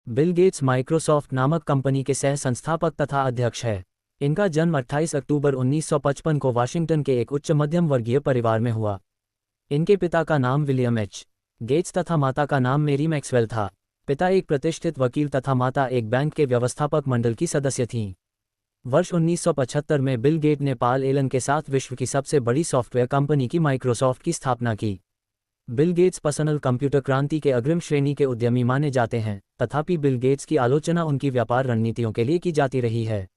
Bill Gates Microsoft नामक company के सह संस्थापक तथा अध्यक्ष है। इनका जन्म 28 अक्टूबर 1955 को वाशिंगटन के एक उच्च मध्यम वर्गीय परिवार में हुआ। इनके पिता का नाम विलियम एच गेट्स तथा माता का नाम मेरी मैक्सवेल था। पिता एक प्रतिष्ठित वकील तथा माता एक बैंक के व्यवस्थापक मंडल की सदस्य थीं। वर्ष 1975 में बिल गेट ने पॉल एलन के साथ विश्व की सबसे बड़ी सॉफ्टवेयर कंपनी की माइक्रोसॉफ्ट की स्थापना की। बिल गेट्स पर्सनल कंप्यूटर क्रांति के अग्रिम श्रेणी के उद्यमी माने जाते हैं, तथापि बिल गेट्स की आलोचना उनकी व्यापार रणनीतियों के लिए की जाती रही है।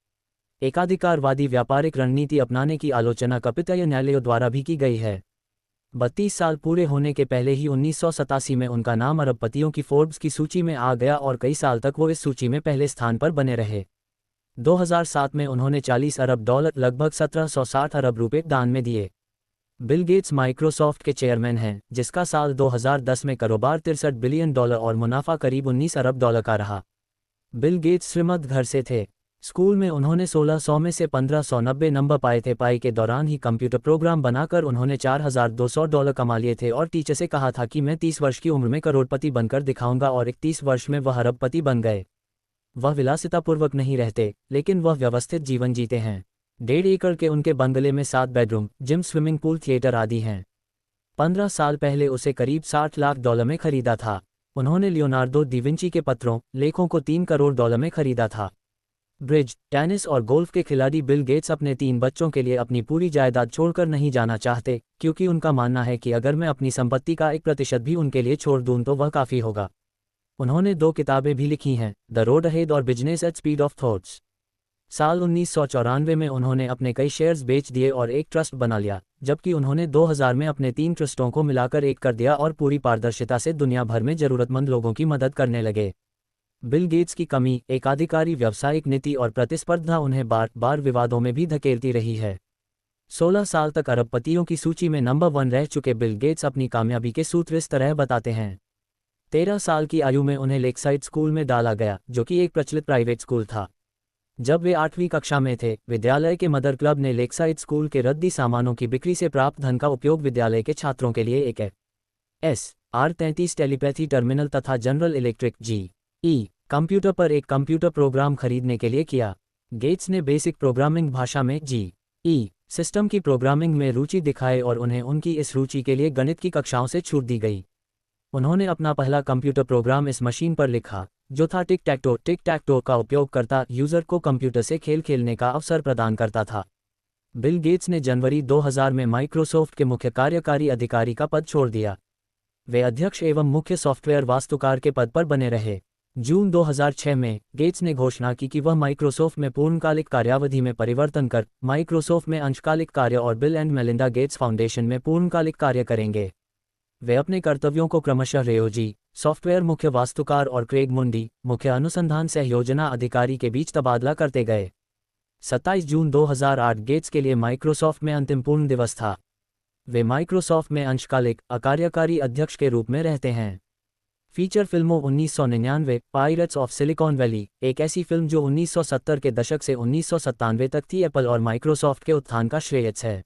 एकाधिकारवादी व्यापारिक रणनीति अपनाने की आलोचना कपितय न्यायालयों द्वारा भी की गई है। 32 साल पूरे होने के पहले ही 1987 में उनका नाम अरबपतियों की फोर्ब्स की सूची में आ गया और कई साल तक वो इस सूची में पहले स्थान पर बने रहे। 2007 में उन्होंने $40 अरब लगभग 1760 अरब रुपए दान में दिए। बिल गेट्स माइक्रोसॉफ्ट के चेयरमैन हैं, जिसका साल 2010 में कारोबार $63 बिलियन और मुनाफा करीब $19 अरब का रहा। बिल गेट्स श्रीमंत घर से थे। स्कूल में उन्होंने 1600 में से 1590 नंबर पाए थे। पढ़ाई के दौरान ही कंप्यूटर प्रोग्राम बनाकर उन्होंने $4200 कमा लिए थे और टीचर से कहा था कि मैं 30 वर्ष की उम्र में करोड़पति बनकर दिखाऊंगा, और 31 वर्ष में वह अरबपति बन गए। वह विलासितापूर्वक नहीं रहते, लेकिन वह व्यवस्थित जीवन जीते हैं। 1.5 एकड़ के उनके बंगले में 7 bedroom, gym, swimming pool, theatre आदि हैं। 15 साल पहले उसे करीब $60 लाख में खरीदा था। उन्होंने लियोनार्डो दा विंची के पत्रों, लेखों को $3 करोड़ में खरीदा था। ब्रिज, टेनिस और गोल्फ के खिलाड़ी बिल गेट्स अपने 3 बच्चों के लिए अपनी पूरी जायदाद छोड़कर नहीं जाना चाहते, क्योंकि उनका मानना है कि अगर मैं अपनी संपत्ति का 1% भी उनके लिए छोड़ दूं तो वह काफ़ी होगा। उन्होंने 2 किताबें भी लिखी हैं, द रोड अहेड और business at speed of thoughts. साल 1994 में उन्होंने अपने कई शेयर्स बेच दिए और एक ट्रस्ट बना लिया, जबकि उन्होंने 2000 में अपने 3 ट्रस्टों को मिलाकर एक कर दिया और पूरी पारदर्शिता से दुनिया भर में ज़रूरतमंद लोगों की मदद करने लगे। बिल गेट्स की कमी, एकाधिकारी व्यावसायिक नीति और प्रतिस्पर्धा उन्हें बार बार विवादों में भी धकेलती रही है। 16 साल तक अरबपतियों की सूची में नंबर 1 रह चुके बिल गेट्स अपनी कामयाबी के सूत्र इस तरह बताते हैं। 13 साल की आयु में उन्हें लेकसाइड स्कूल में डाला गया, जो कि एक प्रचलित प्राइवेट स्कूल था। जब वे 8वीं कक्षा में थे, विद्यालय के मदर क्लब ने लेकसाइड स्कूल के रद्दी सामानों की बिक्री से प्राप्त धन का उपयोग विद्यालय के छात्रों के लिए एक SR-33 टेलीपैथी टर्मिनल तथा जनरल इलेक्ट्रिक GE कंप्यूटर पर एक कंप्यूटर प्रोग्राम खरीदने के लिए किया। गेट्स ने बेसिक प्रोग्रामिंग भाषा में GE सिस्टम की प्रोग्रामिंग में रुचि दिखाई और उन्हें उनकी इस रुचि के लिए गणित की कक्षाओं से छूट दी गई। उन्होंने अपना पहला कंप्यूटर प्रोग्राम इस मशीन पर लिखा, जो था टिक टैक टो का उपयोग करता यूजर को कंप्यूटर से खेल खेलने का अवसर प्रदान करता था। बिल गेट्स ने जनवरी 2000 में माइक्रोसॉफ्ट के मुख्य कार्यकारी अधिकारी का पद छोड़ दिया। वे अध्यक्ष एवं मुख्य सॉफ्टवेयर वास्तुकार के पद पर बने रहे। जून 2006 में गेट्स ने घोषणा की कि वह माइक्रोसॉफ्ट में पूर्णकालिक कार्यावधि में परिवर्तन कर माइक्रोसॉफ्ट में अंशकालिक कार्य और bill and Melinda Gates foundation में पूर्णकालिक कार्य करेंगे। वे अपने कर्तव्यों को क्रमशः रेयो जी, सॉफ्टवेयर मुख्य वास्तुकार, और क्रेग मुंडी, मुख्य अनुसंधान सहयोजना अधिकारी के बीच तबादला करते गए। 27 जून 2008 गेट्स के लिए माइक्रोसॉफ्ट में अंतिम पूर्ण दिवस था। वे माइक्रोसॉफ्ट में अंशकालिक अकार्यकारी अध्यक्ष के रूप में रहते हैं। फीचर फिल्मों 1999 पायरेट्स ऑफ सिलिकॉन वैली, एक ऐसी फिल्म जो 1970 के दशक से 1997 तक थी, एप्पल और माइक्रोसॉफ्ट के उत्थान का श्रेय है।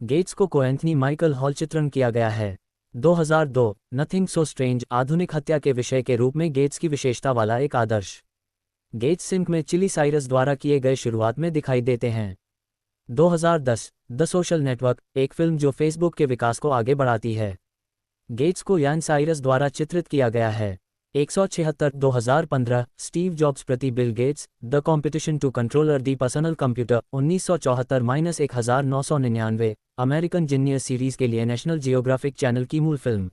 गेट्स को कोएंथनी माइकल हॉल चित्रण किया गया है। 2002 नथिंग सो स्ट्रेंज, आधुनिक हत्या के विषय के रूप में गेट्स की विशेषता वाला एक आदर्श। गेट्स सिंक में चिली साइरस द्वारा किए गए शुरुआत में दिखाई देते हैं। 2010 द सोशल नेटवर्क, एक फिल्म जो फेसबुक के विकास को आगे बढ़ाती है। गेट्स को यान साइरस द्वारा चित्रित किया गया है। 176 2015 स्टीव जॉब्स प्रति Bill Gates, the competition to controller the personal computer 1974-1999 American genius series के लिए नेशनल जियोग्राफिक चैनल की मूल फिल्म।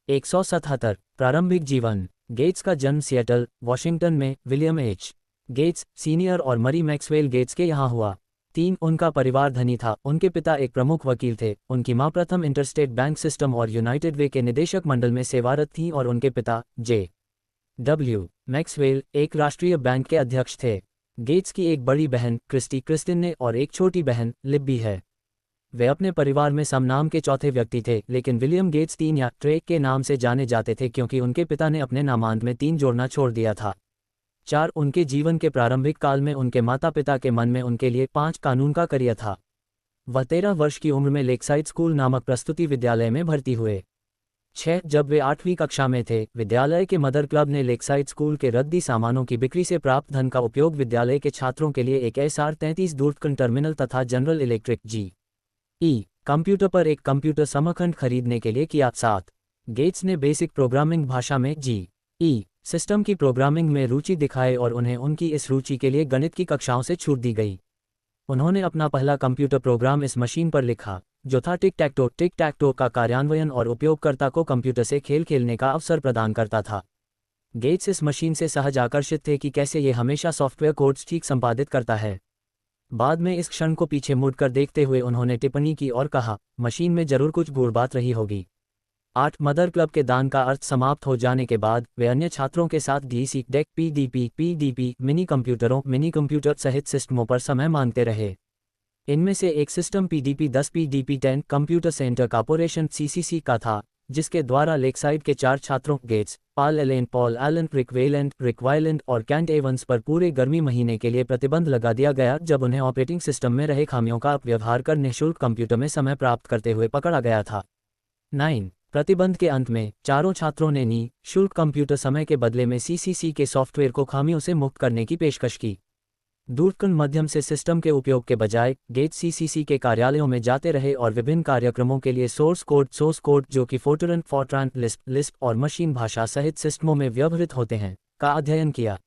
177 प्रारंभिक जीवन, गेट्स का जन्म सिएटल, वॉशिंगटन में विलियम एच गेट्स सीनियर और मरी मैक्सवेल गेट्स के यहाँ हुआ। 3 उनका परिवार धनी था। उनके पिता एक प्रमुख वकील थे। उनकी मां प्रथम इंटरस्टेट बैंक सिस्टम और यूनाइटेड वे के निदेशक मंडल में सेवारत थीं और उनके पिता J.W. मैक्सवेल एक राष्ट्रीय बैंक के अध्यक्ष थे। गेट्स की एक बड़ी बहन क्रिस्टिन ने और एक छोटी बहन लिब्बी है। वे अपने परिवार में समनाम के चौथे व्यक्ति थे, लेकिन विलियम गेट्स 3 या ट्रेक के नाम से जाने जाते थे क्योंकि उनके पिता ने अपने नामांत में 3 जोड़ना छोड़ दिया था। 4 उनके जीवन के प्रारंभिक काल में उनके माता पिता के मन में उनके लिए 5 कानून का करियर था। वह 13 वर्ष की उम्र में लेकसाइड स्कूल नामक प्रस्तुति विद्यालय में भर्ती हुए। 6 जब वे 8वीं कक्षा में थे, विद्यालय के मदर क्लब ने लेकसाइड स्कूल के रद्दी सामानों की बिक्री से प्राप्त धन का उपयोग विद्यालय के छात्रों के लिए एक SR-33 दूरकन टर्मिनल तथा जनरल इलेक्ट्रिक GE कंप्यूटर पर एक कंप्यूटर समखंड खरीदने के लिए किया। 7 गेट्स ने बेसिक प्रोग्रामिंग भाषा में GE सिस्टम की प्रोग्रामिंग में रुचि दिखाई और उन्हें उनकी इस रुचि के लिए गणित की कक्षाओं से छूट दी गई। उन्होंने अपना पहला कंप्यूटर प्रोग्राम इस मशीन पर लिखा, जो था टिक टैक टो का कार्यान्वयन और उपयोगकर्ता को कंप्यूटर से खेल खेलने का अवसर प्रदान करता था। गेट्स इस मशीन से सहज आकर्षित थे कि कैसे ये हमेशा सॉफ्टवेयर कोड्स ठीक संपादित करता है। बाद में इस क्षण को पीछे मुड़कर देखते हुए उन्होंने टिप्पणी की और कहा, मशीन में जरूर कुछ गूढ़ बात रही होगी। 8 मदर क्लब के दान का अर्थ समाप्त हो जाने के बाद वे अन्य छात्रों के साथ DC deck PDP mini computer सहित सिस्टमों पर समय मांगते रहे। इनमें से एक system PDP-10 PDP-10 computer centre corporation CCC का था, जिसके द्वारा लेकसाइड के 4 छात्रों गेट्स, पॉल एलन, रिक वायलेंट और कैंट एवंस पर पूरे गर्मी महीने के लिए प्रतिबंध लगा दिया गया, जब उन्हें ऑपरेटिंग सिस्टम में रहे खामियों का अपव्यवहार कर निःशुल्क कंप्यूटर में समय प्राप्त करते हुए पकड़ा गया था। 9 प्रतिबंध के अंत में चारों छात्रों ने निःशुल्क कंप्यूटर समय के बदले में CCC के सॉफ्टवेयर को खामियों से मुक्त करने की पेशकश की। दूरकन माध्यम से सिस्टम के उपयोग के बजाय गेट्स CCC के कार्यालयों में जाते रहे और विभिन्न कार्यक्रमों के लिए सोर्स कोड जो कि फोर्ट्रान लिस्प और मशीन भाषा सहित सिस्टमों में व्यवहृत होते हैं का अध्ययन किया।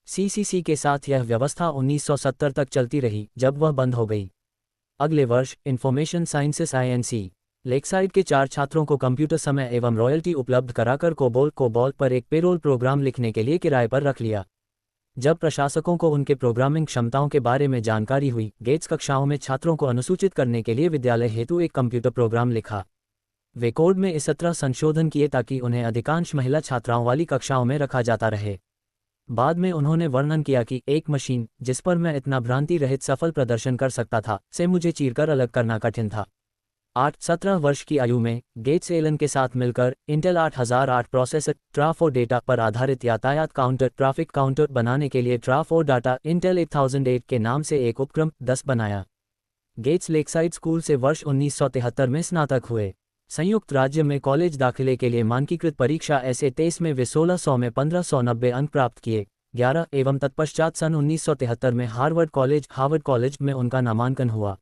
CCC के साथ यह व्यवस्था 1970 तक चलती रही, जब वह बंद हो गई। अगले वर्ष इंफॉर्मेशन साइंसेस INC लेकसाइड के 4 छात्रों को कंप्यूटर समय एवं रॉयल्टी उपलब्ध कराकर कोबोल पर एक पेरोल प्रोग्राम लिखने के लिए किराए पर रख लिया। जब प्रशासकों को उनके प्रोग्रामिंग क्षमताओं के बारे में जानकारी हुई, गेट्स कक्षाओं में छात्रों को अनुसूचित करने के लिए विद्यालय हेतु एक कंप्यूटर प्रोग्राम लिखा। वे कोड में इस तरह संशोधन किए ताकि उन्हें अधिकांश महिला छात्राओं वाली कक्षाओं में रखा जाता रहे। बाद में उन्होंने वर्णन किया कि एक मशीन जिस पर मैं इतना भ्रांति रहित सफल प्रदर्शन कर सकता था, से मुझे चीरकर अलग करना कठिन था। 17 वर्ष की आयु में गेट्स एलन के साथ मिलकर इंटेल 8008 प्रोसेसर ट्राफो डेटा पर आधारित यातायात ट्रैफिक काउंटर बनाने के लिए ट्राफो डाटा इंटेल 8008 के नाम से एक उपक्रम 10 बनाया। गेट्स लेकसाइड स्कूल से वर्ष 1973 में स्नातक हुए। संयुक्त राज्य में कॉलेज दाखिले के लिए मानकीकृत परीक्षा SA-23 में वे 1600 में 1590 अंक प्राप्त किए। 11 एवं तत्पश्चात सन 1973 में हार्वर्ड कॉलेज में उनका नामांकन हुआ।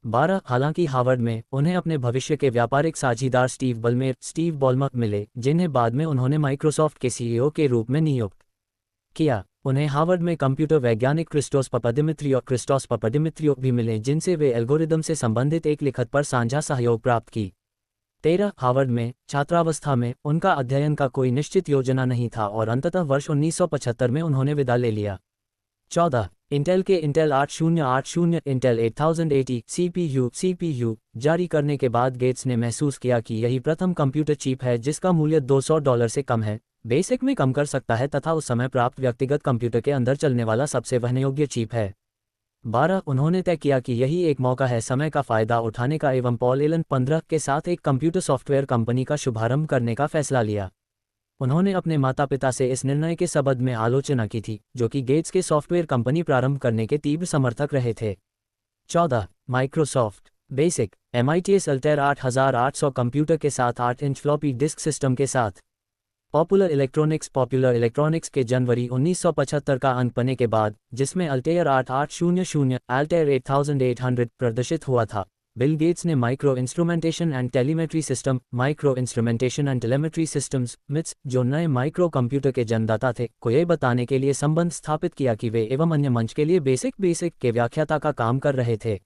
12 हालांकि हार्वर्ड में उन्हें अपने भविष्य के व्यापारिक साझीदार स्टीव बॉलमर मिले, जिन्हें बाद में उन्होंने माइक्रोसॉफ्ट के CEO के रूप में नियुक्त किया। उन्हें हार्वर्ड में कंप्यूटर वैज्ञानिक क्रिस्टोस पपादिमित्रियो भी मिले, जिनसे वे एल्गोरिदम से संबंधित एक लिखत पर साझा सहयोग प्राप्त की। 13 हार्वर्ड में छात्रावस्था में उनका अध्ययन का कोई निश्चित योजना नहीं था और अंततः वर्ष 1975 में उन्होंने विदा ले लिया। 14 इंटेल के इंटेल 8080 इंटेल 8080 CPU जारी करने के बाद गेट्स ने महसूस किया कि यही प्रथम कंप्यूटर चिप है जिसका मूल्य $200 से कम है, बेसिक में कम कर सकता है तथा उस समय प्राप्त व्यक्तिगत कंप्यूटर के अंदर चलने वाला सबसे वहनयोग्य चिप है। 12 उन्होंने तय किया कि यही एक मौका है समय का फायदा उठाने का एवं पॉल एलन 15 के साथ एक कंप्यूटर सॉफ्टवेयर कंपनी का शुभारंभ करने का फैसला लिया। उन्होंने अपने माता पिता से इस निर्णय के संबंध में आलोचना की थी, जो कि गेट्स के सॉफ्टवेयर कंपनी प्रारंभ करने के तीव्र समर्थक रहे थे। 14 Microsoft basic MITS Altair 8800 computer के साथ 8 इंच फ्लॉपी डिस्क सिस्टम के साथ। पॉपुलर इलेक्ट्रॉनिक्स के जनवरी 1975 का अंक बनने के बाद, जिसमें अल्टेयर 8800 अल्टेयर 8800 प्रदर्शित हुआ था, बिल गेट्स ने micro instrumentation and telemetry systems MITS, जो नए माइक्रो कंप्यूटर के जन्मदाता थे, को यह बताने के लिए संबंध स्थापित किया कि वे एवं अन्य मंच के लिए बेसिक के व्याख्याता का काम कर रहे थे।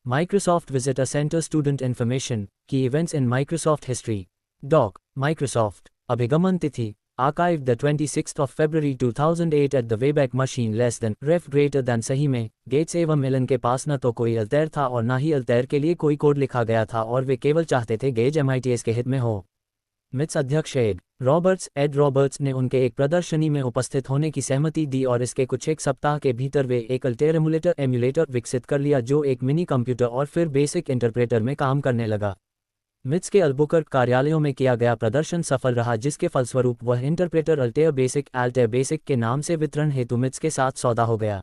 Microsoft visitor center student information key events in Microsoft history doc Microsoft अभिगमन तिथि आर्काइव द 26 फरवरी 2008 एट द वेबैक मशीन >, सही में गेट्स एवं एलन के पास न तो कोई अल्टेयर था और न ही अल्टेयर के लिए कोई कोड लिखा गया था और वे केवल चाहते थे गेज MITS के हित में हो। MITS अध्यक्ष एड रॉबर्ट्स ने उनके एक प्रदर्शनी में उपस्थित होने की सहमति दी और इसके कुछ एक सप्ताह के भीतर वे एक अल्टेयर एमुलेटर विकसित कर लिया, जो एक मिनी कंप्यूटर और फिर बेसिक इंटरप्रेटर में काम करने लगा। MITS के अल्बुकर्क कार्यालयों में किया गया प्रदर्शन सफल रहा, जिसके फलस्वरूप वह इंटरप्रेटर अल्टेयर बेसिक के नाम से वितरण हेतु MITS के साथ सौदा हो गया।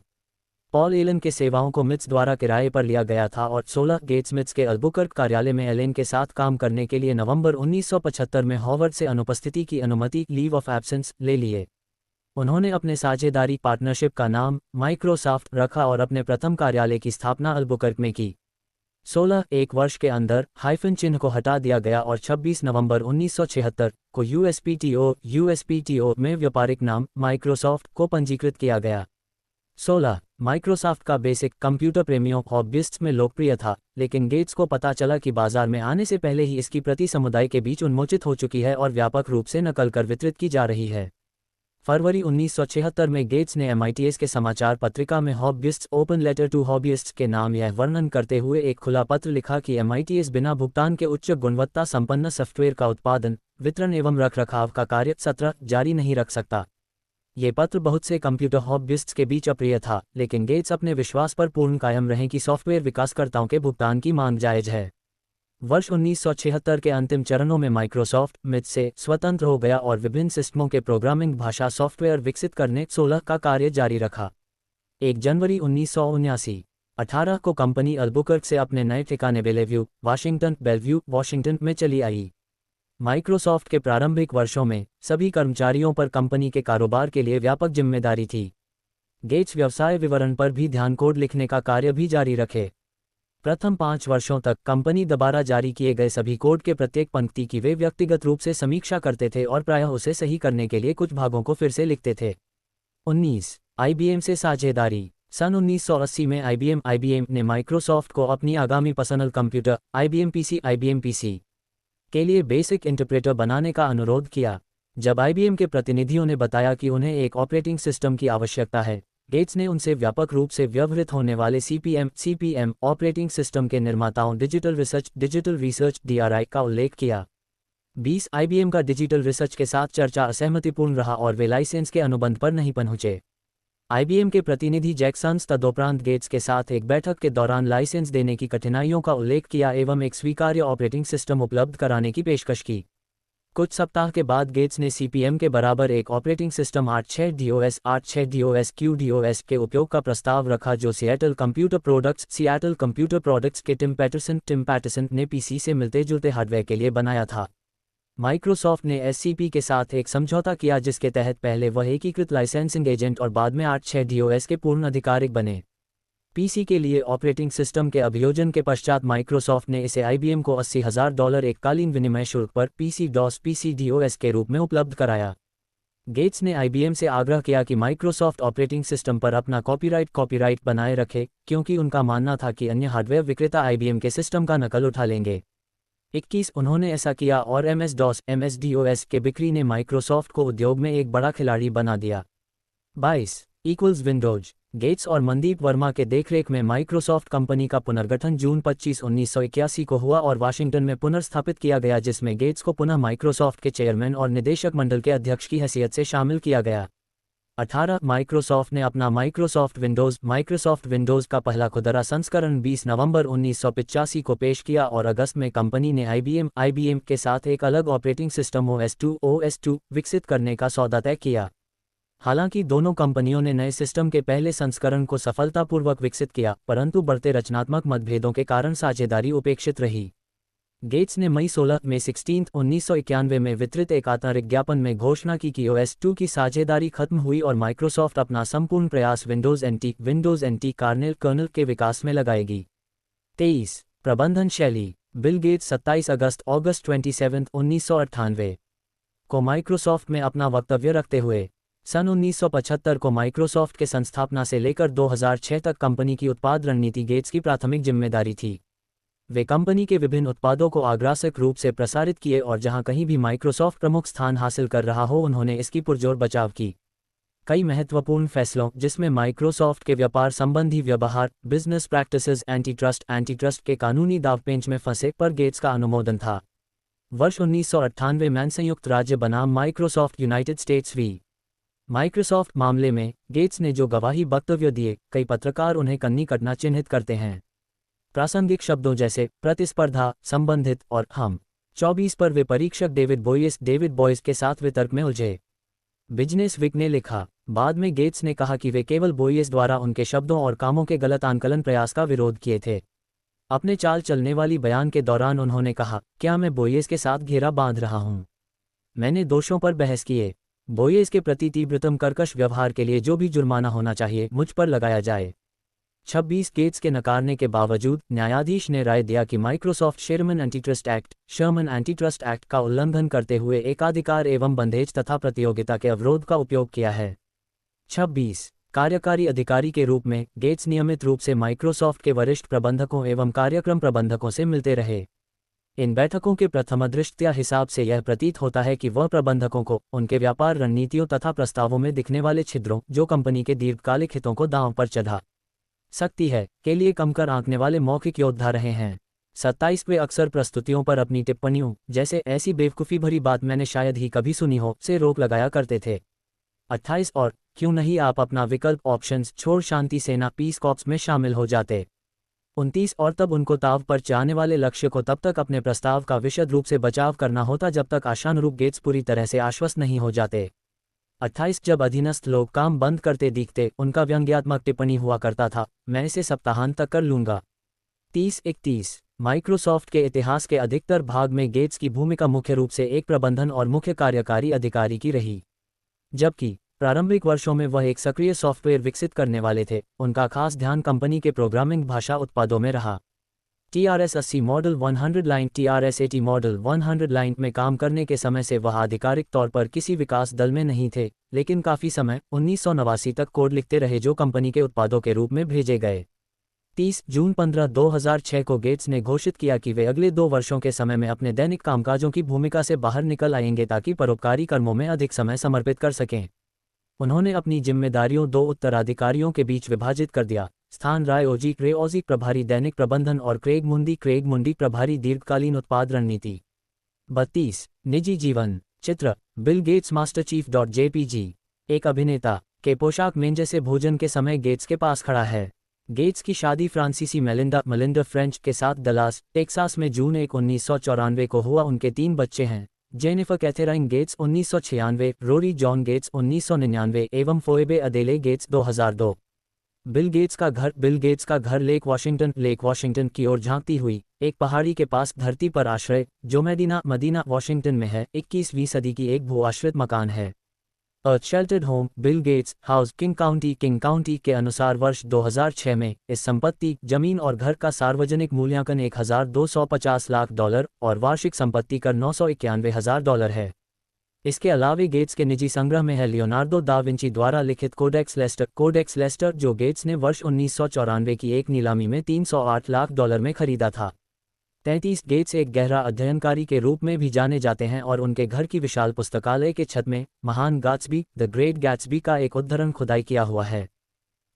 पॉल एलन के सेवाओं को मित्स द्वारा किराए पर लिया गया था और 16 गेट्स मित्स के अल्बुकर्क कार्यालय में एलेन के साथ काम करने के लिए नवंबर 1975 में हॉवर्ड से अनुपस्थिति की अनुमति लीव ऑफ एब्सेंस ले लिए। उन्होंने अपने साझेदारी पार्टनरशिप का नाम माइक्रोसॉफ्ट रखा और अपने प्रथम कार्यालय की स्थापना अल्बुकर्क में की। 16 वर्ष के अंदर हाइफन चिन्ह को हटा दिया गया और 26 नवंबर 1976 को यूएसपीटीओ में व्यापारिक नाम माइक्रोसॉफ्ट को पंजीकृत किया गया। 16 माइक्रोसॉफ्ट का बेसिक कंप्यूटर प्रेमियों हॉबिस्ट्स में लोकप्रिय था, लेकिन गेट्स को पता चला कि बाजार में आने से पहले ही इसकी प्रति समुदाय के बीच उन्मोचित हो चुकी है और व्यापक रूप से नकल कर वितरित की जा रही है। फरवरी 1976 में गेट्स ने MITS के समाचार पत्रिका में हॉबिस्ट्स ओपन लेटर टू हॉबिस्ट्स के नाम यह वर्णन करते हुए एक खुला पत्र लिखा कि MITS बिना भुगतान के उच्च गुणवत्ता संपन्न सॉफ्टवेयर का उत्पादन, वितरण एवं रखरखाव का कार्य जारी नहीं रख सकता। ये पत्र बहुत से कंप्यूटर हॉबिस्ट्स के बीच अप्रिय था, लेकिन गेट्स अपने विश्वास पर पूर्ण कायम रहे कि सॉफ्टवेयर विकासकर्ताओं के भुगतान की मांग जायज है। वर्ष 1976 के अंतिम चरणों में माइक्रोसॉफ्ट मित्स से स्वतंत्र हो गया और विभिन्न सिस्टमों के प्रोग्रामिंग भाषा सॉफ्टवेयर विकसित करने 16 का कार्य जारी रखा। 1 जनवरी 1979-18 को कंपनी अल्बुकर्क से अपने नए ठिकाने बेलव्यू, वाशिंगटन में चली आई। माइक्रोसॉफ्ट के प्रारंभिक वर्षों में सभी कर्मचारियों पर कंपनी के कारोबार के लिए व्यापक जिम्मेदारी थी। गेट्स व्यवसाय विवरण पर भी ध्यान कोड लिखने का कार्य भी जारी रखे। प्रथम 5 वर्षों तक कंपनी द्वारा जारी किए गए सभी कोड के प्रत्येक पंक्ति की वे व्यक्तिगत रूप से समीक्षा करते थे और प्रायः उसे सही करने के लिए कुछ भागों को फिर से लिखते थे। 19 IBM से साझेदारी। सन 1980 में IBM ने माइक्रोसॉफ्ट को अपनी आगामी पर्सनल कंप्यूटर IBM PC के लिए बेसिक इंटरप्रेटर बनाने का अनुरोध किया। जब IBM के प्रतिनिधियों ने बताया कि उन्हें एक ऑपरेटिंग सिस्टम की आवश्यकता है, गेट्स ने उनसे व्यापक रूप से व्यवहृत होने वाले CP/M ऑपरेटिंग सिस्टम के निर्माताओं डिजिटल रिसर्च DRI का उल्लेख किया। 20 IBM का डिजिटल रिसर्च के साथ चर्चा असहमतिपूर्ण रहा और वे लाइसेंस के अनुबंध पर नहीं पहुंचे। IBM के प्रतिनिधि जैक्सन तदोपरांत गेट्स के साथ एक बैठक के दौरान लाइसेंस देने की कठिनाइयों का उल्लेख किया एवं एक स्वीकार्य ऑपरेटिंग सिस्टम उपलब्ध कराने की पेशकश की। कुछ सप्ताह के बाद गेट्स ने CP/M के बराबर एक ऑपरेटिंग सिस्टम 86DOS QDOS के उपयोग का प्रस्ताव रखा, जो सिएटल कंप्यूटर प्रोडक्ट्स के टिम पैटरसन ने PC से मिलते जुलते हार्डवेयर के लिए बनाया था। माइक्रोसॉफ्ट ने SCP के साथ एक समझौता किया जिसके तहत पहले वह एकीकृत लाइसेंसिंग एजेंट और बाद में 86DOS के पूर्ण अधिकारिक बने। PC के लिए ऑपरेटिंग सिस्टम के अभियोजन के पश्चात माइक्रोसॉफ्ट ने इसे IBM को $80,000 एक कालीन विनिमय शुल्क पर PC-DOS के रूप में उपलब्ध कराया। गेट्स ने IBM से आग्रह किया कि माइक्रोसॉफ्ट ऑपरेटिंग सिस्टम पर अपना कॉपीराइट बनाए रखे, क्योंकि उनका मानना था कि अन्य हार्डवेयर विक्रेता IBM के सिस्टम का नकल उठा लेंगे। 21 उन्होंने ऐसा किया और MS-DOS के बिक्री ने माइक्रोसॉफ्ट को उद्योग में एक बड़ा खिलाड़ी बना दिया। 22 विंडोज। गेट्स और मनदीप वर्मा के देखरेख में माइक्रोसॉफ्ट कंपनी का पुनर्गठन जून 25, 1981 को हुआ और वाशिंगटन में पुनर्स्थापित किया गया, जिसमें गेट्स को पुनः माइक्रोसॉफ्ट के चेयरमैन और निदेशक मंडल के अध्यक्ष की हैसियत से शामिल किया गया। 18 माइक्रोसॉफ्ट ने अपना माइक्रोसॉफ्ट विंडोज़ का पहला खुदरा संस्करण 20 नवंबर 1985 को पेश किया और अगस्त में कंपनी ने IBM के साथ एक अलग ऑपरेटिंग सिस्टम OS2 विकसित करने का सौदा तय किया। हालांकि दोनों कंपनियों ने नए सिस्टम के पहले संस्करण को सफलतापूर्वक विकसित किया, परंतु बढ़ते रचनात्मक मतभेदों के कारण साझेदारी उपेक्षित रही। गेट्स ने मई 16 में 1991 में वितरित एक आंतरिक में घोषणा की कि OS2 की साझेदारी खत्म हुई और माइक्रोसॉफ्ट अपना संपूर्ण प्रयास विंडोज NT कर्नेल के विकास में लगाएगी। 23 प्रबंधन शैली। बिल गेट्स 27 अगस्त 1998 को माइक्रोसॉफ्ट में अपना वक्तव्य रखते हुए सन 1975 को माइक्रोसॉफ्ट के संस्थापना से लेकर 2006 तक कंपनी की उत्पाद रणनीति गेट्स की प्राथमिक जिम्मेदारी थी। वे कंपनी के विभिन्न उत्पादों को आग्रासक रूप से प्रसारित किए और जहां कहीं भी माइक्रोसॉफ्ट प्रमुख स्थान हासिल कर रहा हो, उन्होंने इसकी पुरजोर बचाव की। कई महत्वपूर्ण फैसलों, जिसमें माइक्रोसॉफ्ट के व्यापार संबंधी व्यवहार, बिजनेस प्रैक्टिसेस, एंटीट्रस्ट के कानूनी दावपेंच में फंसे, पर गेट्स का अनुमोदन था। वर्ष 1998 में संयुक्त राज्य बनाम Microsoft United States v Microsoft मामले में गेट्स ने जो गवाही वक्तव्य दिए, कई पत्रकार उन्हें कन्नी कटना चिन्हित करते हैं। प्रासंगिक शब्दों जैसे प्रतिस्पर्धा, संबंधित और हम 24 पर वे परीक्षक डेविड बॉयस के साथ वितर्क में उलझे। बिजनेस वीक ने लिखा। बाद में गेट्स ने कहा कि वे केवल बोयेस द्वारा उनके शब्दों और कामों के गलत आंकलन प्रयास का विरोध किए थे। अपने चाल चलने वाली बयान के दौरान उन्होंने कहा, क्या मैं बोयेस के साथ घेरा बांध रहा हूं? मैंने दोषों पर बहस किए। बोयेस के प्रति तीव्रतम कर्कश व्यवहार के लिए जो भी जुर्माना होना चाहिए मुझ पर लगाया जाए। 26 गेट्स के नकारने के बावजूद न्यायाधीश ने राय दिया कि माइक्रोसॉफ्ट शेरमन एंटीट्रस्ट एक्ट का उल्लंघन करते हुए एकाधिकार एवं बंधेज तथा प्रतियोगिता के अवरोध का उपयोग किया है। 26 कार्यकारी अधिकारी के रूप में गेट्स नियमित रूप से माइक्रोसॉफ्ट के वरिष्ठ प्रबंधकों एवं कार्यक्रम प्रबंधकों से मिलते रहे। इन बैठकों के प्रथमदृष्टया हिसाब से यह प्रतीत होता है कि वह प्रबंधकों को उनके व्यापार रणनीतियों तथा प्रस्तावों में दिखने वाले छिद्रों जो कंपनी के दीर्घकालिक हितों को दांव पर चढ़ा सकती है के लिए कम कर आंकने वाले मौखिक योद्धा रहे हैं। 27 वे अक्सर प्रस्तुतियों पर अपनी टिप्पणियों जैसे ऐसी बेवकूफ़ी भरी बात मैंने शायद ही कभी सुनी हो से रोक लगाया करते थे। 28 और क्यों नहीं आप अपना विकल्प ऑप्शंस छोड़ शांति सेना पीस कॉर्प्स में शामिल हो जाते। 29 और तब उनको ताव पर चाहने वाले लक्ष्य को तब तक अपने प्रस्ताव का विशद रूप से बचाव करना होता जब तक आशानुरूप गेट्स पूरी तरह से आश्वस्त नहीं हो जाते। 28 जब अधीनस्थ लोग काम बंद करते दिखते उनका व्यंग्यात्मक टिप्पणी हुआ करता था, मैं इसे सप्ताहांत तक कर लूंगा। 30-31 माइक्रोसॉफ्ट के इतिहास के अधिकतर भाग में गेट्स की भूमिका मुख्य रूप से एक प्रबंधन और मुख्य कार्यकारी अधिकारी की रही। जबकि प्रारंभिक वर्षों में वह एक सक्रिय सॉफ्टवेयर विकसित करने वाले थे, उनका खास ध्यान कंपनी के प्रोग्रामिंग भाषा उत्पादों में रहा। TRS-80 model 100 line TRS-80 model 100 line में काम करने के समय से वह आधिकारिक तौर पर किसी विकास दल में नहीं थे, लेकिन काफ़ी समय 1989 तक कोड लिखते रहे जो कंपनी के उत्पादों के रूप में भेजे गए। 30 जून 2006 को गेट्स ने घोषित किया कि वे अगले 2 वर्षों के समय में अपने दैनिक कामकाजों की भूमिका से बाहर निकल आएंगे ताकि परोपकारी कर्मों में अधिक समय समर्पित कर सकें। उन्होंने अपनी जिम्मेदारियों 2 उत्तराधिकारियों के बीच विभाजित कर दिया, स्थान रे ओजी प्रभारी दैनिक प्रबंधन और क्रेग मुंडी प्रभारी दीर्घकालीन उत्पाद रणनीति। 32 निजी जीवन चित्र Bill Gates master chief .jpg एक अभिनेता के पोशाक में जैसे भोजन के समय गेट्स के पास खड़ा है। गेट्स की शादी फ्रांसीसी मेलिंडा फ्रेंच के साथ डलास टेक्सास में जून 1, 1994 को हुआ। उनके 3 बच्चे हैं, Jennifer Katharine Gates 1996, Rory John Gates 1999 एवं Phoebe Adele Gates 2002। Bill Gates का घर लेक वाशिंगटन की ओर झांकती हुई एक पहाड़ी के पास धरती पर आश्रय जो मदीना वाशिंगटन में है 21वीं सदी की एक भू-आश्रित मकान है। Earth sheltered home Bill Gates house King County के अनुसार वर्ष 2006 में इस संपत्ति जमीन और घर का सार्वजनिक मूल्यांकन $1,250 लाख और वार्षिक संपत्ति कर $991,000 है। इसके अलावे गेट्स के निजी संग्रह में है लियोनार्डो दा विंची द्वारा लिखित कोडेक्स लेस्टर जो गेट्स ने वर्ष 1994 की एक नीलामी में $308 लाख में खरीदा था। 33 गेट्स एक गहरा अध्ययनकारी के रूप में भी जाने जाते हैं और उनके घर की विशाल पुस्तकालय के छत में महान गाट्सबी द ग्रेट गैट्सबी का एक उद्धरण खुदाई किया हुआ है।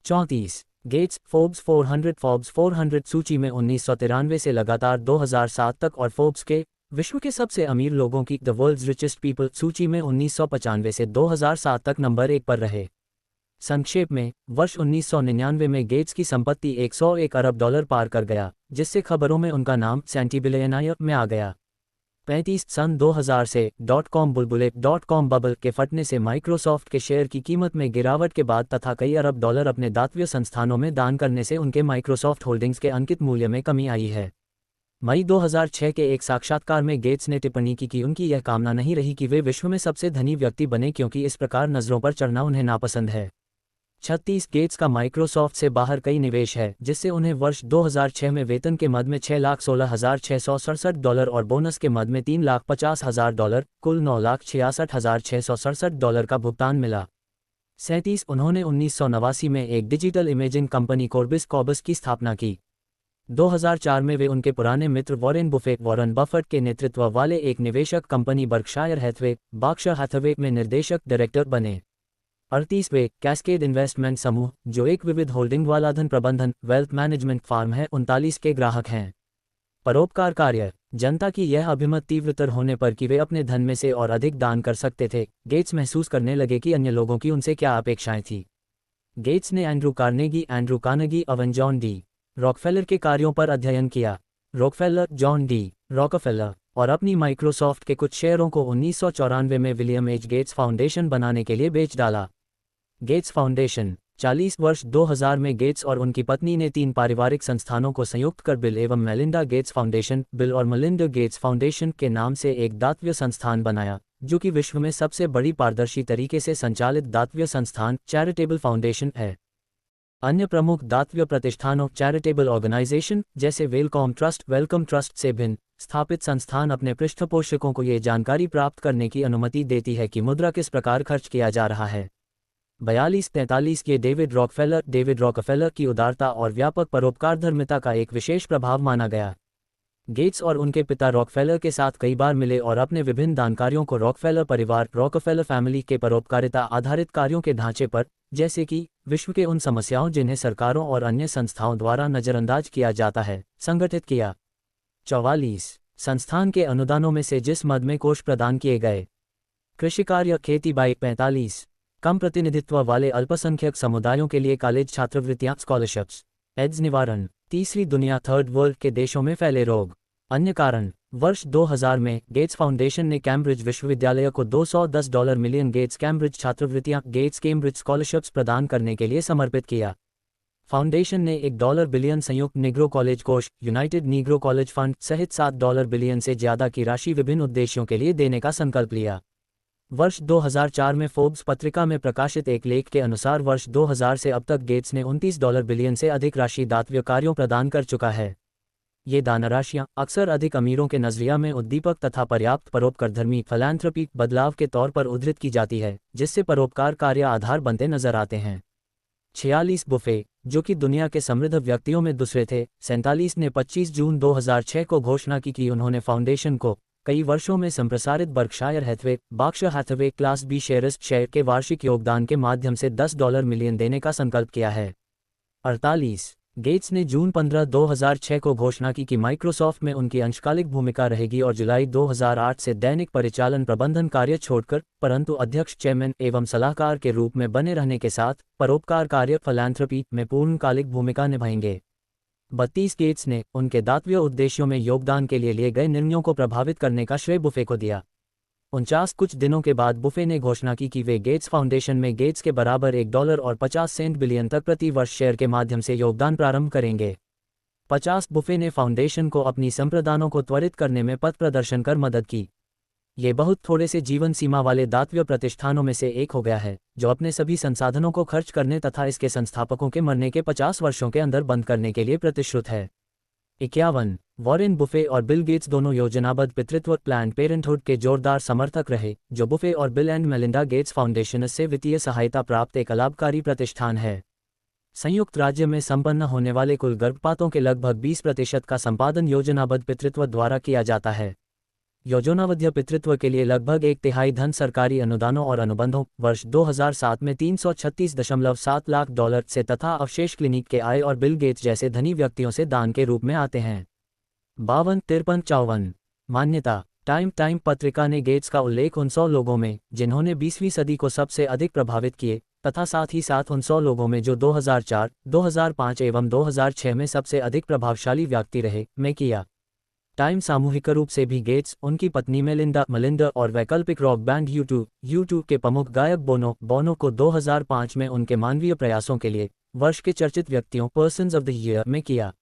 34 गेट्स फोर्ब्स 400 सूची में 1993 से लगातार 2007 तक और फोर्ब्स के विश्व के सबसे अमीर लोगों की द वर्ल्ड्स रिचेस्ट पीपल सूची में 1995 से 2007 तक नंबर 1 पर रहे। संक्षेप में वर्ष 1999 में गेट्स की संपत्ति $101 अरब पार कर गया, जिससे खबरों में उनका नाम सेंटीबिलियनायर में आ गया। 35 सन 2000 से .com बबल के फटने से माइक्रोसॉफ्ट के शेयर की कीमत में गिरावट के बाद तथा कई अरब डॉलर अपने दातव्य संस्थानों में दान करने से उनके माइक्रोसॉफ्ट होल्डिंग्स के अंकित मूल्य में कमी आई है। मई 2006 के एक साक्षात्कार में गेट्स ने टिप्पणी की कि उनकी यह कामना नहीं रही कि वे विश्व में सबसे धनी व्यक्ति बने क्योंकि इस प्रकार नज़रों पर चढ़ना उन्हें नापसंद है। 36 गेट्स का माइक्रोसॉफ्ट से बाहर कई निवेश है जिससे उन्हें वर्ष 2006 में वेतन के मद में $6,16,667 और बोनस के मद में $3,50,000 कुल $9,66,667 का भुगतान मिला। 37 उन्होंने 1989 में एक डिजिटल इमेजिंग कंपनी कॉर्बिस की स्थापना की। 2004 में वे उनके पुराने मित्र वॉरेन बफेट के नेतृत्व वाले एक निवेशक कंपनी बर्कशायर हैथवे में निर्देशक डायरेक्टर बने। 38वें कैस्केड इन्वेस्टमेंट समूह जो एक विविध होल्डिंग वाला धन प्रबंधन वेल्थ मैनेजमेंट फार्म है 39 के ग्राहक हैं। परोपकार कार्य जनता की यह अभिमत तीव्रतर होने पर कि वे अपने धन में से और अधिक दान कर सकते थे, गेट्स महसूस करने लगे कि अन्य लोगों की उनसे क्या अपेक्षाएं थी। गेट्स ने एंड्रू कार्नेगी अवन जॉन डी रॉकफेलर के कार्यों पर अध्ययन किया। रॉकफेलर जॉन डी रॉकफेलर और अपनी माइक्रोसॉफ्ट के कुछ शेयरों को 1994 में विलियम एच गेट्स फाउंडेशन बनाने के लिए बेच डाला। गेट्स फाउंडेशन 40 वर्ष 2000 में गेट्स और उनकी पत्नी ने 3 पारिवारिक संस्थानों को संयुक्त कर बिल एवं मेलिंडा गेट्स फाउंडेशन, बिल और मेलिंडा गेट्स फाउंडेशन के नाम से एक दातव्य संस्थान बनाया, जो कि विश्व में सबसे बड़ी पारदर्शी तरीके से संचालित दातव्य संस्थान चैरिटेबल फाउंडेशन है। अन्य प्रमुख दातव्य प्रतिष्ठानों चैरिटेबल ऑर्गेनाइजेशन जैसे वेलकॉम ट्रस्ट से भिन्न स्थापित संस्थान अपने पृष्ठपोषकों को ये जानकारी प्राप्त करने की अनुमति देती है कि मुद्रा किस प्रकार खर्च किया जा रहा है। 42-43 के डेविड रॉकफेलर की उदारता और व्यापक परोपकारधर्मिता का एक विशेष प्रभाव माना गया। गेट्स और उनके पिता रॉकफेलर के साथ कई बार मिले और अपने विभिन्न दानकार्यों को रॉकफेलर परिवार रॉकफेलर फैमिली के परोपकारिता आधारित कार्यों के ढांचे पर, जैसे कि विश्व के उन समस्याओं जिन्हें सरकारों और अन्य संस्थाओं द्वारा नज़रअंदाज किया जाता है, संगठित किया। 44 संस्थान के अनुदानों में से जिस मद में कोष प्रदान किए गए। कृषि कार्य खेती बाई 45 कम प्रतिनिधित्व वाले अल्पसंख्यक समुदायों के लिए कॉलेज छात्रवृत्तियां स्कॉलरशिप्स। एड्स निवारण। तीसरी दुनिया थर्ड वर्ल्ड के देशों में फैले रोग। अन्य कारण। वर्ष 2000 में गेट्स फाउंडेशन ने कैम्ब्रिज विश्वविद्यालय को $210 मिलियन गेट्स कैम्ब्रिज छात्रवृत्तियां गेट्स कैम्ब्रिज स्कॉलरशिप्स प्रदान करने के लिए समर्पित किया। फाउंडेशन ने $1 बिलियन संयुक्त निग्रो कॉलेज कोष यूनाइटेड नीग्रो कॉलेज फंड सहित $7 बिलियन से ज्यादा की राशि विभिन्न उद्देश्यों के लिए देने का संकल्प लिया। वर्ष 2004 में फोर्ब्स पत्रिका में प्रकाशित एक लेख के अनुसार वर्ष 2000 से अब तक गेट्स ने $29 बिलियन से अधिक राशि दातव्य कार्यों प्रदान कर चुका है। ये दान राशियां अक्सर अधिक अमीरों के नजरिया में उद्दीपक तथा पर्याप्त परोपकारधर्मी फिलैंथ्रोपी बदलाव के तौर पर उद्धृत की जाती है, जिससे परोपकार कार्य आधार बनते नजर आते हैं। 46 बुफे, जो कि दुनिया के समृद्ध व्यक्तियों में दूसरे थे, 47 ने 25 जून 2006 को घोषणा की कि उन्होंने फाउंडेशन को कई वर्षों में संप्रसारित Berkshire Hathaway class B share के वार्षिक योगदान के माध्यम से $10 मिलियन देने का संकल्प किया है। 48 गेट्स ने जून 15, 2006 को घोषणा की कि माइक्रोसॉफ्ट में उनकी अंशकालिक भूमिका रहेगी और जुलाई 2008 से दैनिक परिचालन प्रबंधन कार्य छोड़कर, परंतु अध्यक्ष चेयरमैन एवं सलाहकार के रूप में बने रहने के साथ परोपकार कार्य फिलैंथ्रोपी में पूर्णकालिक भूमिका निभाएंगे। 32 गेट्स ने उनके दातव्य उद्देश्यों में योगदान के लिए गए निर्णयों को प्रभावित करने का श्रेय बुफे को दिया। 49 कुछ दिनों के बाद बुफे ने घोषणा की कि वे गेट्स फाउंडेशन में गेट्स के बराबर $1.50 बिलियन तक प्रति वर्ष शेयर के माध्यम से योगदान प्रारंभ करेंगे। 50 बुफे ने फाउंडेशन को अपनी संप्रदानों को त्वरित करने में पथ प्रदर्शन कर मदद की। ये बहुत थोड़े से जीवन सीमा वाले दातव्य प्रतिष्ठानों में से एक हो गया है, जो अपने सभी संसाधनों को खर्च करने तथा इसके संस्थापकों के मरने के 50 वर्षों के अंदर बंद करने के लिए प्रतिश्रुत है। 51 वॉरेन बुफे और बिल गेट्स दोनों योजनाबद्ध पितृत्व प्लान्ड पेरेंटहुड के जोरदार समर्थक रहे, जो बुफे और bill and Melinda Gates foundation से वित्तीय सहायता प्राप्त एक लाभकारी प्रतिष्ठान है। संयुक्त राज्य में संपन्न होने वाले कुल गर्भपातों के लगभग 20% का संपादन योजनाबद्ध पितृत्व द्वारा किया जाता है। योजनाबद्ध पितृत्व के लिए लगभग 1/3 धन सरकारी अनुदानों और अनुबंधों वर्ष 2007 में $336.7 लाख से तथा अवशेष क्लिनिक के आय और बिल गेट्स जैसे धनी व्यक्तियों से दान के रूप में आते हैं। 52-53-54 मान्यता। टाइम पत्रिका ने गेट्स का उल्लेख उन 100 लोगों में जिन्होंने 20वीं सदी को सबसे अधिक प्रभावित किए तथा साथ ही साथ उन 100 लोगों में जो 2004, 2005 एवं 2006 में सबसे अधिक प्रभावशाली व्यक्ति रहे में किया। टाइम सामूहिक रूप से भी गेट्स, उनकी पत्नी मेलिंडा और वैकल्पिक रॉक बैंड U2 के प्रमुख गायक बोनो को 2005 में उनके मानवीय प्रयासों के लिए वर्ष के चर्चित व्यक्तियों पर्सन्स ऑफ द ईयर में किया।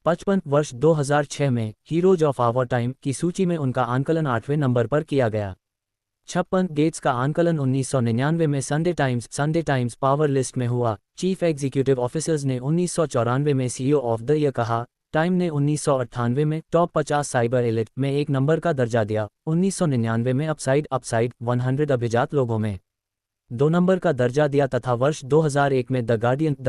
55 वर्ष 2006 में हीरोज ऑफ आवर टाइम की सूची में उनका आंकलन 8वें नंबर पर किया गया। 56 गेट्स का आंकलन 1999 में संडे टाइम्स पावर लिस्ट में हुआ। चीफ एग्जीक्यूटिव ऑफिसर्स ने 1994 में CEO ऑफ द ईयर कहा। टाइम ने 1998 में टॉप 50 साइबर एलिट में 1 नंबर का दर्जा दिया। 1999 में अपसाइड 100 अभिजात लोगों में 2 नंबर का दर्जा दिया तथा वर्ष 2001 में द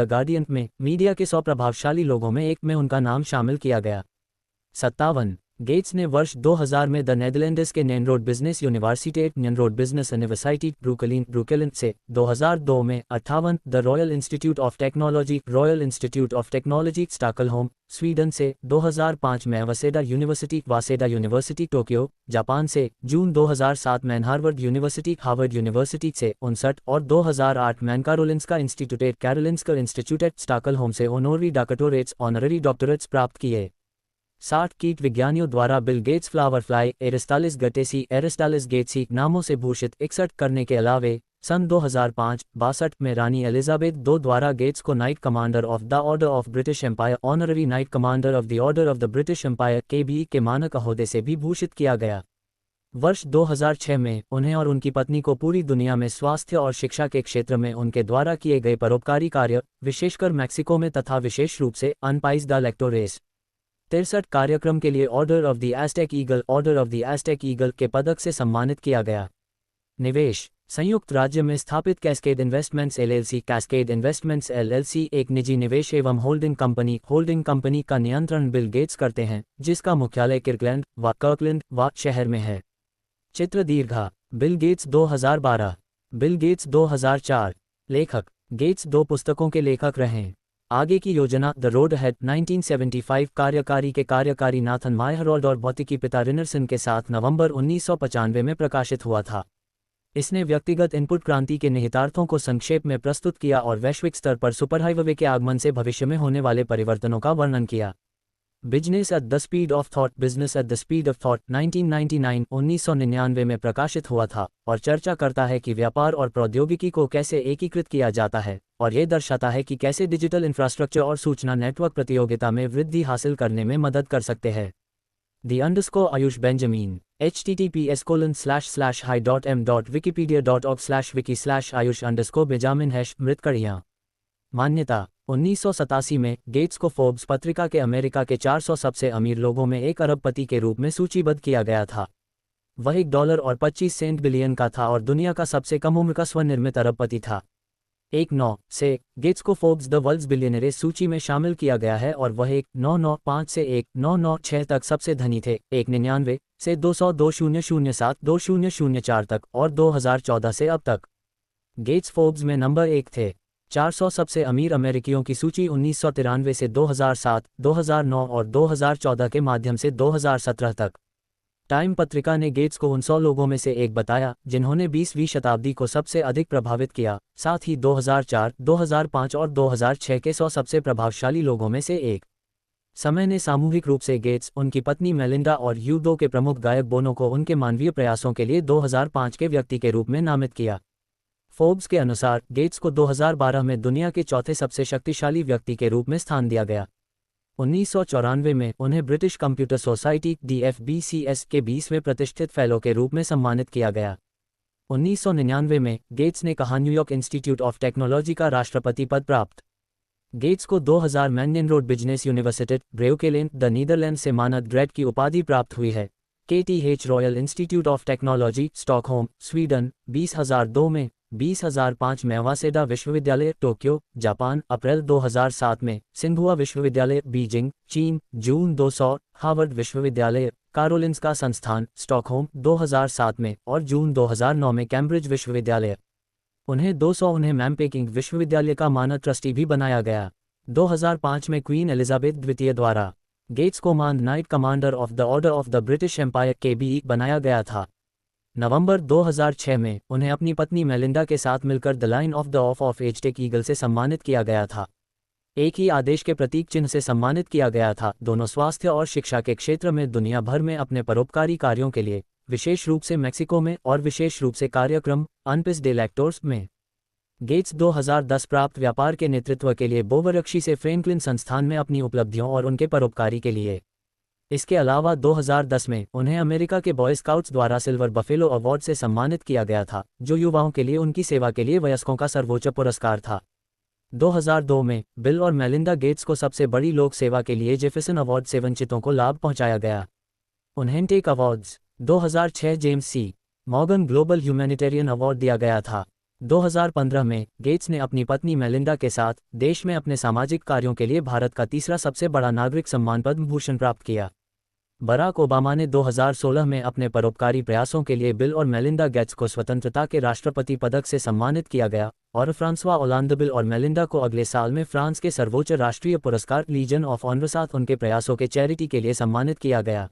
गार्डियन में मीडिया के 100 प्रभावशाली लोगों में 1 में उनका नाम शामिल किया गया। 57 गेट्स ने वर्ष 2000 में द नेदरलैंड्स के नैनरोड बिजनेस यूनिवर्सिटी ब्रुकलिन से 2002 में 58 the royal Institute of Technology Stockholm Sweden से 2005 में वासेडा यूनिवर्सिटी टोक्यो जापान से जून 2007 में हार्वर्ड यूनिवर्सिटी से 59 और 2008 में कारोलिंस्का इंस्टीट्यूट स्टॉकहोम से ऑनररी डॉक्टरेट्स प्राप्त किए। 60 कीट विज्ञानियों द्वारा बिल गेट्स फ्लावर फ्लाई एरिस्टालिस गटेसी एरिस्टालिस गेट्सी नामों से भूषित 61 करने के अलावे सन 2005-62 में रानी एलिजाबेथ II द्वारा गेट्स को knight commander of the order of British Empire honorary knight commander of the order of the British Empire KBE के मानक ओहदे से भी भूषित किया गया। वर्ष 2006 में उन्हें और उनकी पत्नी को पूरी दुनिया में स्वास्थ्य और शिक्षा के क्षेत्र में उनके द्वारा किए गए परोपकारी कार्य, विशेषकर मैक्सिको में तथा विशेष रूप से अनपाइस द लेक्टोरेस 63 कार्यक्रम के लिए order of the asterisk eagle के पदक से सम्मानित किया गया। निवेश संयुक्त राज्य में स्थापित कैस्केड इन्वेस्टमेंट्स LLC एक निजी निवेश एवं होल्डिंग कंपनी का नियंत्रण बिल गेट्स करते हैं, जिसका मुख्यालय कर्कलैंड शहर में है। चित्र दीर्घा बिल गेट्स 2012 बिल गेट्स 2004 लेखक गेट्स 2 पुस्तकों के लेखक रहे। आगे की योजना द रोड अहेड 1975 कार्यकारी के कार्यकारी नाथन मायहरोल्ड और भौतिकी पिता रिनरसन के साथ नवंबर 1995 में प्रकाशित हुआ था। इसने व्यक्तिगत इनपुट क्रांति के निहितार्थों को संक्षेप में प्रस्तुत किया और वैश्विक स्तर पर सुपरहाइवे के आगमन से भविष्य में होने वाले परिवर्तनों का वर्णन किया। Business at the speed of thought 1999 में प्रकाशित हुआ था और चर्चा करता है कि व्यापार और प्रौद्योगिकी को कैसे एकीकृत किया जाता है और ये दर्शाता है कि कैसे डिजिटल इंफ्रास्ट्रक्चर और सूचना नेटवर्क प्रतियोगिता में वृद्धि हासिल करने में मदद कर सकते हैं। _Ayush Benjamin https://hi.m.wikipedia.org/wiki/ayush_benjamin मृतकड़ियाँ। मान्यता 1987 में गेट्स को फोर्ब्स पत्रिका के अमेरिका के 400 सबसे अमीर लोगों में एक अरबपति के रूप में सूचीबद्ध किया गया था। वह $1.25 बिलियन का था और दुनिया का सबसे कम उम्र का स्वनिर्मित अरबपति था। 19 से गेट्स को फोर्ब्स द वर्ल्ड्स बिलियनरेस सूची में शामिल किया गया है और वह 1995 से 1996 तक सबसे धनी थे। 1999 से 200 2007 2004 तक और 2014 से अब तक गेट्स फोर्ब्स में नंबर 1 थे। 400 सबसे अमीर अमेरिकियों की सूची 1993 से 2007, 2009 और 2014 के माध्यम से 2017 तक। टाइम पत्रिका ने गेट्स को उन 100 लोगों में से एक बताया जिन्होंने 20वीं शताब्दी को सबसे अधिक प्रभावित किया, साथ ही 2004, 2005 और 2006 के 100 सबसे प्रभावशाली लोगों में से एक। समय ने सामूहिक रूप से गेट्स, उनकी पत्नी मेलिंडा और U2 के प्रमुख गायक बोनो को उनके मानवीय प्रयासों के लिए 2005 के व्यक्ति के रूप में नामित किया। फोर्ब्स के अनुसार गेट्स को 2012 में दुनिया के चौथे सबसे शक्तिशाली व्यक्ति के रूप में स्थान दिया गया। 1994 में उन्हें ब्रिटिश कंप्यूटर सोसाइटी DFBCS के 20वें प्रतिष्ठित फेलो के रूप में सम्मानित किया गया। 1999 में गेट्स ने कहा न्यूयॉर्क इंस्टीट्यूट ऑफ टेक्नोलॉजी का राष्ट्रपति पद प्राप्त। गेट्स को 2000 मैन्यन रोड business university Breukelen the Netherlands से मानद ग्रेड की उपाधि प्राप्त हुई है। KTH Royal Institute of Technology Stockholm Sweden 20,002 में 20,005 में वासेडा विश्वविद्यालय टोक्यो जापान अप्रैल 2007 में सिंघुआ विश्वविद्यालय बीजिंग चीन जून 200 हार्वर्ड विश्वविद्यालय कारोलिंस्का संस्थान स्टॉकहोम 2007 में और जून 2009 में कैम्ब्रिज विश्वविद्यालय उन्हें मैमपेकिंग विश्वविद्यालय का मानद ट्रस्टी भी बनाया गया। 2005 में क्वीन एलिजाबेथ द्वितीय द्वारा गेट्स को मानद knight commander of the order of the British Empire KBE बनाया गया था। नवंबर 2006 में उन्हें अपनी पत्नी मेलिंडा के साथ मिलकर the line of the of asterisk eagle से सम्मानित किया गया था। एक ही आदेश के प्रतीक चिन्ह से सम्मानित किया गया था। दोनों स्वास्थ्य और शिक्षा के क्षेत्र में दुनिया भर में अपने परोपकारी कार्यों के लिए, विशेष रूप से मैक्सिको में और विशेष रूप से कार्यक्रम अनपिस डे लेक्टोर्स में। गेट्स 2010 प्राप्त व्यापार के नेतृत्व के लिए बोवरक्षी से फ्रैंकलिन संस्थान में अपनी उपलब्धियों और उनके परोपकारी के लिए। इसके अलावा 2010 में उन्हें अमेरिका के बॉय स्काउट्स द्वारा सिल्वर बफेलो अवार्ड से सम्मानित किया गया था, जो युवाओं के लिए उनकी सेवा के लिए वयस्कों का सर्वोच्च पुरस्कार था। 2002 में बिल और मेलिंडा गेट्स को सबसे बड़ी लोक सेवा के लिए जेफरसन अवार्ड से वंचितों को लाभ पहुंचाया गया। उन्हें टेक अवार्ड्स 2006 जेम्स सी मॉर्गन ग्लोबल ह्यूमैनिटेरियन अवार्ड दिया गया था। 2015 में गेट्स ने अपनी पत्नी मेलिंडा के साथ देश में अपने सामाजिक कार्यों के लिए भारत का तीसरा सबसे बड़ा नागरिक सम्मान पद्म भूषण प्राप्त किया। बराक ओबामा ने 2016 में अपने परोपकारी प्रयासों के लिए बिल और मेलिंडा गेट्स को स्वतंत्रता के राष्ट्रपति पदक से सम्मानित किया गया और फ्रांसवा ओलांद बिल और मेलिंडा को अगले साल में फ्रांस के सर्वोच्च राष्ट्रीय पुरस्कार लीजन ऑफ ऑनर साथ उनके प्रयासों के चैरिटी के लिए सम्मानित किया गया।